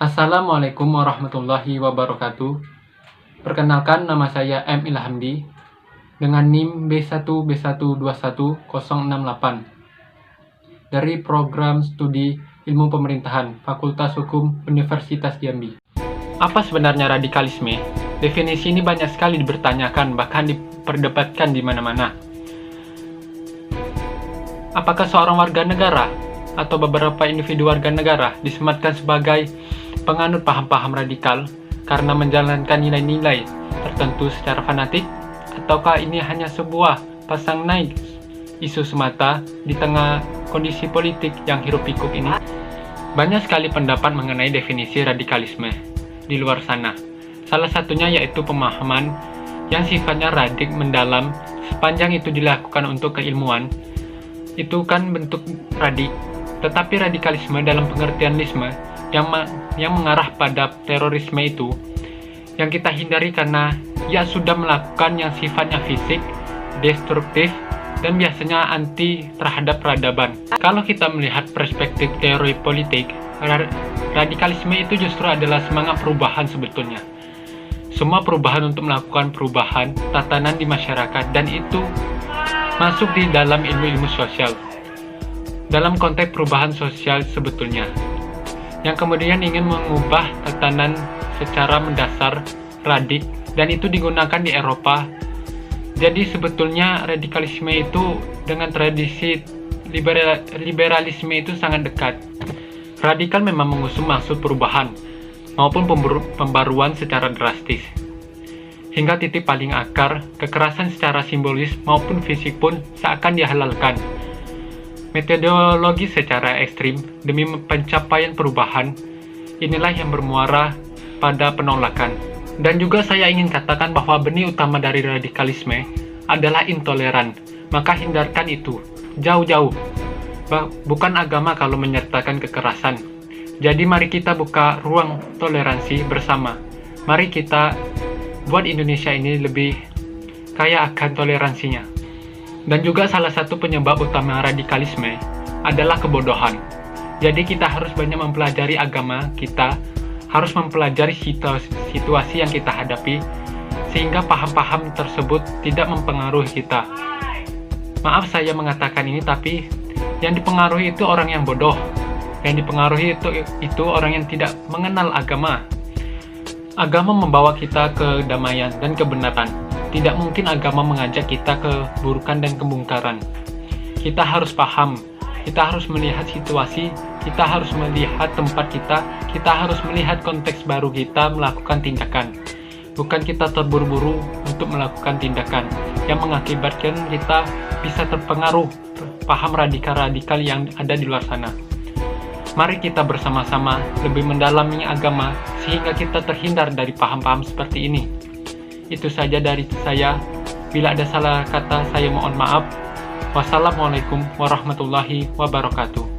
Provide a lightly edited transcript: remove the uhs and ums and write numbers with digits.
Assalamualaikum warahmatullahi wabarakatuh. Perkenalkan, nama saya M. Ilhamdi dengan NIM B1B121068 dari Program Studi Ilmu Pemerintahan Fakultas Hukum Universitas Jambi. Apa sebenarnya radikalisme? Definisi ini banyak sekali dipertanyakan, bahkan diperdebatkan di mana-mana. Apakah seorang warga negara atau beberapa individu warga negara disematkan sebagai penganut paham-paham radikal karena menjalankan nilai-nilai tertentu secara fanatik, ataukah ini hanya sebuah pasang naik isu semata di tengah kondisi politik yang hiruk-pikuk ini? Banyak sekali pendapat mengenai definisi radikalisme di luar sana. Salah satunya yaitu pemahaman yang sifatnya radik mendalam sepanjang itu dilakukan untuk keilmuan. Itu kan bentuk radik. Tetapi radikalisme dalam pengertian lisme yang mengarah pada terorisme itu yang kita hindari karena ia sudah melakukan yang sifatnya fisik, destruktif, dan biasanya anti terhadap peradaban. Kalau kita melihat perspektif teori politik, radikalisme itu justru adalah semangat perubahan sebetulnya. Semua perubahan untuk melakukan perubahan tatanan di masyarakat, dan itu masuk di dalam ilmu-ilmu sosial. Dalam konteks perubahan sosial sebetulnya, yang kemudian ingin mengubah tatanan secara mendasar, radik, dan itu digunakan di Eropa. Jadi sebetulnya radikalisme itu dengan tradisi liberalisme itu sangat dekat. Radikal memang mengusung maksud perubahan maupun pembaruan secara drastis. Hingga titik paling akar, kekerasan secara simbolis maupun fisik pun seakan dihalalkan. Metodologi secara ekstrim demi pencapaian perubahan, inilah yang bermuara pada penolakan. Dan juga saya ingin katakan bahwa benih utama dari radikalisme adalah intoleran. Maka hindarkan itu, jauh-jauh. Bukan agama kalau menyertakan kekerasan. Jadi mari kita buka ruang toleransi bersama. Mari kita buat Indonesia ini lebih kaya akan toleransinya. Dan juga salah satu penyebab utama radikalisme adalah kebodohan. Jadi kita harus banyak mempelajari agama kita, harus mempelajari situasi yang kita hadapi, sehingga paham-paham tersebut tidak mempengaruhi kita. Maaf saya mengatakan ini, tapi yang dipengaruhi itu orang yang bodoh. Yang dipengaruhi itu orang yang tidak mengenal agama. Agama membawa kita ke damaian dan kebenaran. Tidak mungkin agama mengajak kita ke keburukan dan kemungkaran. Kita harus paham, kita harus melihat situasi, kita harus melihat tempat kita harus melihat konteks baru kita melakukan tindakan. Bukan kita terburu-buru untuk melakukan tindakan yang mengakibatkan kita bisa terpengaruh paham radikal-radikal yang ada di luar sana. Mari kita bersama-sama lebih mendalami agama sehingga kita terhindar dari paham-paham seperti ini. Itu saja dari saya. Bila ada salah kata, saya mohon maaf. Wassalamualaikum warahmatullahi wabarakatuh.